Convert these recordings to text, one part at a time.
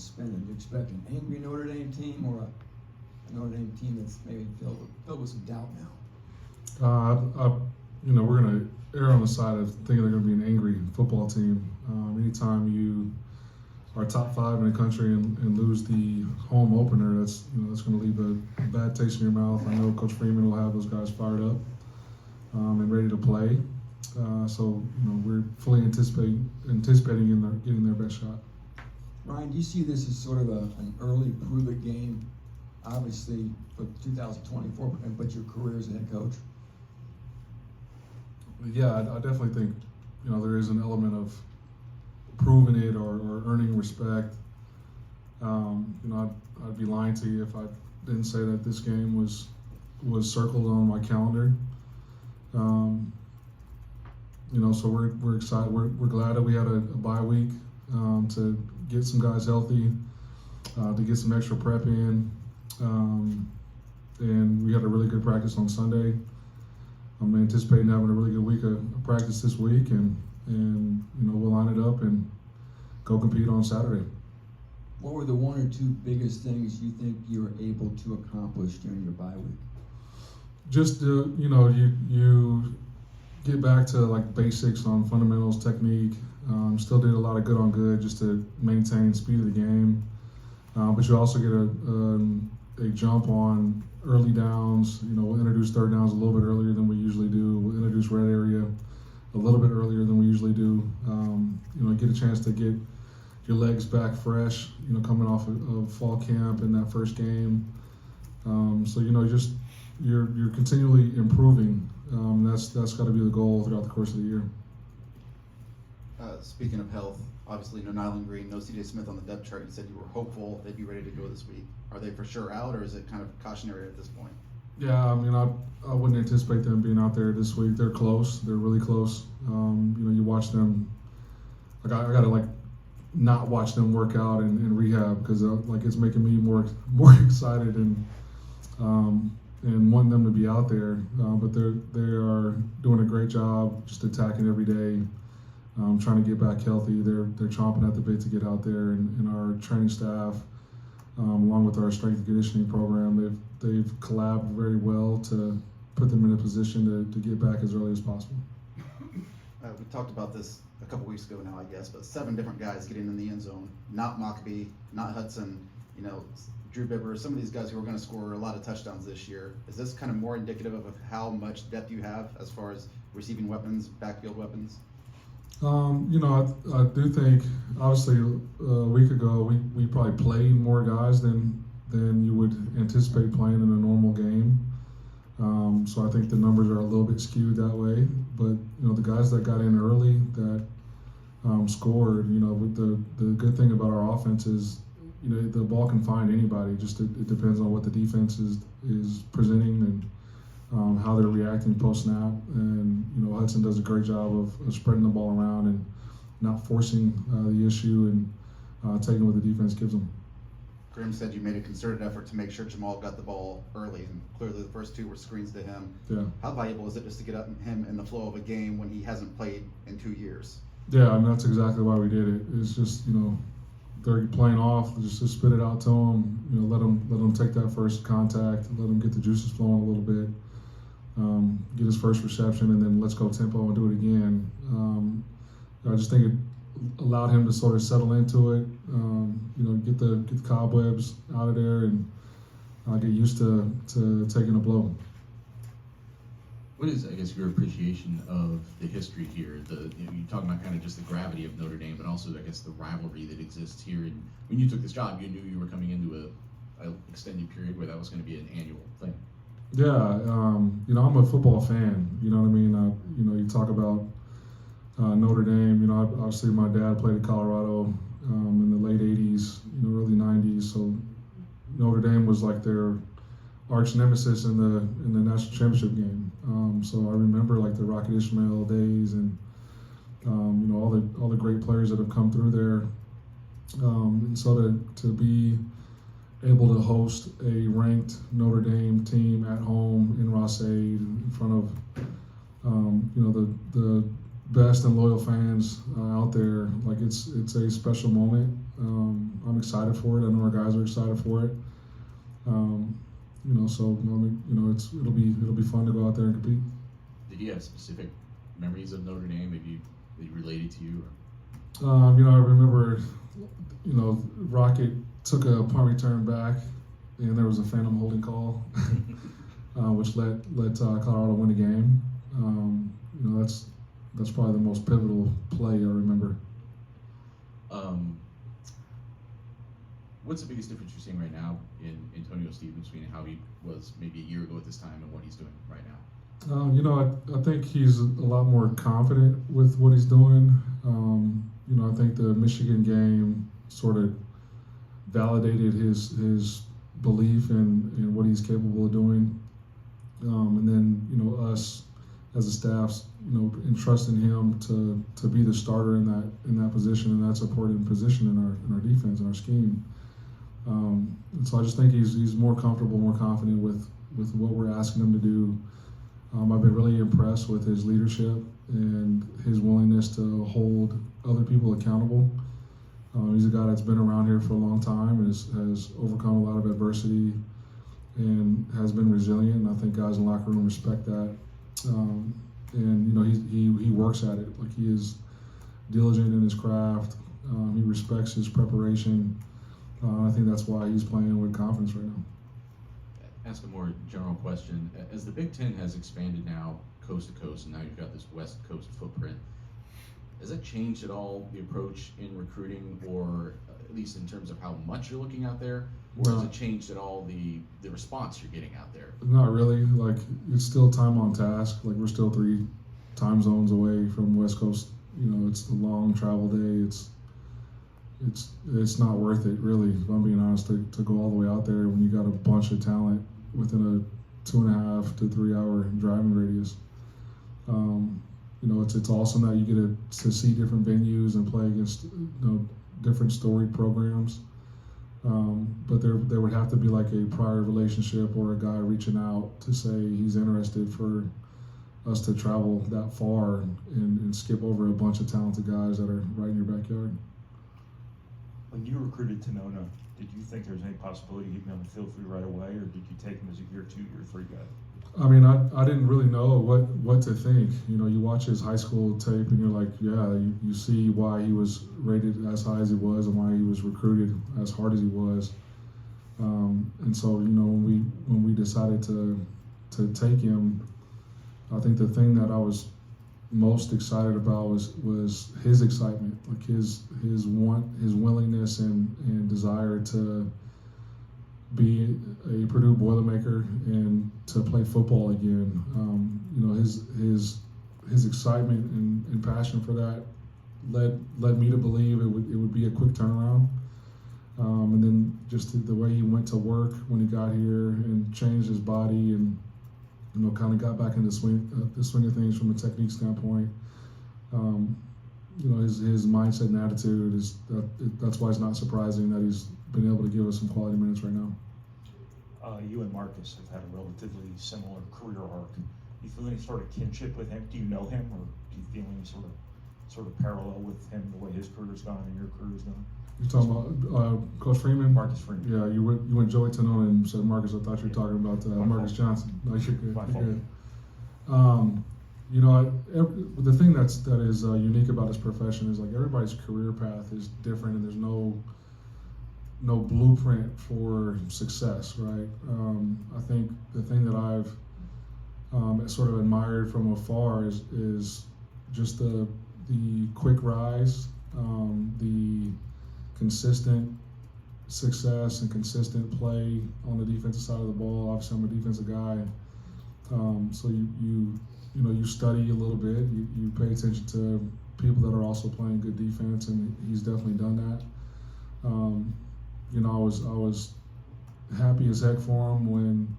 spin it? Do you expect an angry Notre Dame team or a Notre Dame team that's maybe filled with some doubt now? We're going to err on the side of thinking they're going to be an angry football team. Anytime you are top 5 in the country and lose the home opener, that's going to leave a bad taste in your mouth. I know Coach Freeman will have those guys fired up and ready to play. So we're fully anticipating getting their best shot. Ryan, do you see this as sort of an early prove-it game, obviously for 2024, but your career as a head coach? Yeah, I definitely think there is an element of proving it or earning respect. I'd be lying to you if I didn't say that this game was circled on my calendar. So we're excited. We're glad that we had a bye week to get some guys healthy, to get some extra prep in, and we had a really good practice on Sunday. I'm anticipating having a really good week of practice this week, and we'll line it up and go compete on Saturday. What were the 1 or 2 biggest things you think you were able to accomplish during your bye week? Just you get back to like basics on fundamentals, technique. Still did a lot of good on good just to maintain speed of the game, but you also get a jump on early downs. We'll introduce third downs a little bit earlier than we usually do. We'll introduce red area a little bit earlier than we usually do. Get a chance to get your legs back fresh, coming off of fall camp in that first game. So you're continually improving. That's got to be the goal throughout the course of the year. Speaking of health, obviously no Nyland Green, no C.J. Smith on the depth chart. You said you were hopeful they'd be ready to go this week. Are they for sure out, or is it kind of cautionary at this point? Yeah, I wouldn't anticipate them being out there this week. They're close. They're really close. You watch them. I got to not watch them work out and rehab because it's making me more excited and wanting them to be out there. But they are doing a great job just attacking every day. Trying to get back healthy. They're chomping at the bit to get out there, and our training staff, along with our strength and conditioning program, they've collabed very well to put them in a position to get back as early as possible. We talked about this a couple weeks ago now, I guess, but 7 different guys getting in the end zone. Not Mockbee, not Hudson, Drew Bibber, some of these guys who are going to score a lot of touchdowns this year. Is this kind of more indicative of how much depth you have as far as receiving weapons, backfield weapons? I do think, obviously, a week ago, we probably played more guys than you would anticipate playing in a normal game. So I think the numbers are a little bit skewed that way. But, the guys that got in early that scored, with the good thing about our offense is, the ball can find anybody. Just it depends on what the defense is presenting and how they're reacting post-snap. And, Hudson does a great job of spreading the ball around and not forcing the issue and taking what the defense gives them. Grim said you made a concerted effort to make sure Jamal got the ball early, and clearly the first 2 were screens to him. Yeah. How valuable is it just to get him in the flow of a game when he hasn't played in 2 years? Yeah, that's exactly why we did it. It's just, they're playing off, just to spit it out to them, let them take that first contact, let them get the juices flowing a little bit. Get his first reception, and then let's go tempo and do it again. I just think it allowed him to sort of settle into it, get the cobwebs out of there, and get used to taking a blow. What is, I guess, your appreciation of the history here? You're talking about kind of just the gravity of Notre Dame, but also, I guess, the rivalry that exists here. And when you took this job, you knew you were coming into a extended period where that was going to be an annual thing. Yeah, I'm a football fan. You know what I mean? You talk about Notre Dame. Obviously my dad played at Colorado in the late '80s, early '90s. So Notre Dame was like their arch nemesis in the national championship game. So I remember like the Rocket Ishmael days and all the great players that have come through there. And so to be able to host a ranked Notre Dame team at home in Ross-Ade in front of the best and loyal fans out there. Like it's a special moment. I'm excited for it. I know our guys are excited for it. So I mean, it'll be fun to go out there and compete. Did you have specific memories of Notre Dame that you related to you? I remember, Rocket took a punt return back, and there was a phantom holding call, which let Colorado win the game. That's probably the most pivotal play I remember. What's the biggest difference you're seeing right now in Antonio Stevens between how he was maybe a year ago at this time and what he's doing right now? I think he's a lot more confident with what he's doing. I think the Michigan game sort of validated his belief in what he's capable of doing. And then, us as a staff, entrusting him to be the starter in that position, and that's an important position in our defense and our scheme. And so I just think he's more comfortable, more confident with what we're asking him to do. I've been really impressed with his leadership and his willingness to hold other people accountable. He's a guy that's been around here for a long time and has overcome a lot of adversity and has been resilient. And I think guys in the locker room respect that. He works at it. Like, he is diligent in his craft. He respects his preparation. I think that's why he's playing with confidence right now. Ask a more general question. As the Big Ten has expanded now coast to coast, and now you've got this West Coast footprint, has that changed at all the approach in recruiting, or at least in terms of how much you're looking out there? Or has it changed at all the response you're getting out there? Not really. Like, it's still time on task. Like, we're still 3 time zones away from West Coast. It's a long travel day. It's not worth it, really, if I'm being honest, to go all the way out there when you got a bunch of talent within a 2.5 to 3 hour driving radius. It's awesome that you get to see different venues and play against different storied programs. But there would have to be like a prior relationship or a guy reaching out to say he's interested for us to travel that far and skip over a bunch of talented guys that are right in your backyard. When you recruited Tenona, did you think there was any possibility he'd be on the field for you right away, or did you take him as a year 2, year 3 guy? I mean, I didn't really know what to think. You watch his high school tape and you're like, yeah, you see why he was rated as high as he was and why he was recruited as hard as he was. And so, when we decided to take him, I think the thing that I was most excited about was his excitement, like his willingness and desire to be a Purdue Boilermaker and to play football again. His excitement and passion for that led me to believe it would be a quick turnaround. And then just the way he went to work when he got here and changed his body and kind of got back into the swing of things from a technique standpoint. His mindset and attitude that's why it's not surprising that he's been able to give us some quality minutes right now. You and Marcus have had a relatively similar career arc. Do you feel any sort of kinship with him? Do you know him, or do you feel any sort of parallel with him, the way his career's gone and your career's gone? You're talking about Coach Freeman? Marcus Freeman. Yeah, you went Joey Tenona and said Marcus. I thought you were talking about Marcus Johnson. No, you're good. My You're fault. good. The thing that is unique about this profession is like everybody's career path is different, and there's no blueprint for success, right? I think the thing that I've sort of admired from afar is just the quick rise, the consistent success and consistent play on the defensive side of the ball. Obviously, I'm a defensive guy, so you study a little bit. You pay attention to people that are also playing good defense, and he's definitely done that. I was happy as heck for him when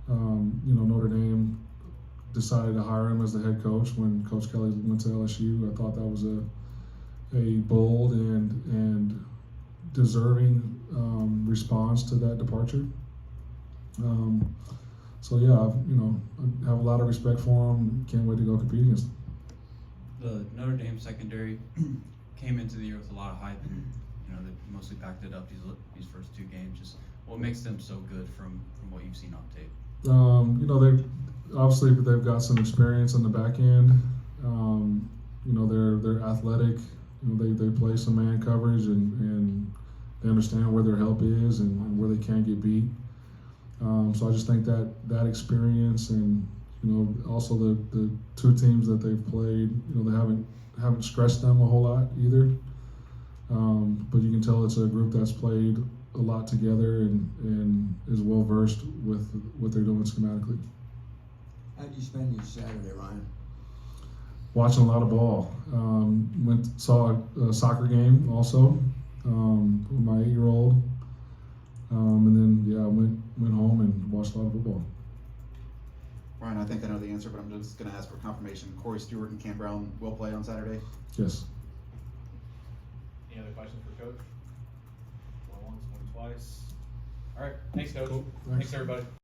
Notre Dame decided to hire him as the head coach when Coach Kelly went to LSU. I thought that was a bold and deserving response to that departure. So yeah, I have a lot of respect for him. Can't wait to go compete against him. the Notre Dame secondary came into the year with a lot of hype, and they mostly backed it up these first two games. Just what makes them so good from what you've seen on tape? They obviously they've got some experience on the back end. They're athletic. They play some man coverage and they understand where their help is and where they can't get beat. So I just think that experience and also the two teams that they've played, they haven't stretched them a whole lot either. But you can tell it's a group that's played a lot together and is well versed with what they're doing schematically. How did you spend your Saturday, Ryan? Watching a lot of ball. Saw a soccer game also with my 8-year-old, and then went home and watched a lot of football. Ryan, I think I know the answer, but I'm just going to ask for confirmation. Corey Stewart and Cam Brown will play on Saturday? Yes. Any other questions for Coach? One once, one twice. All right, thanks, Coach. Cool. Thanks everybody.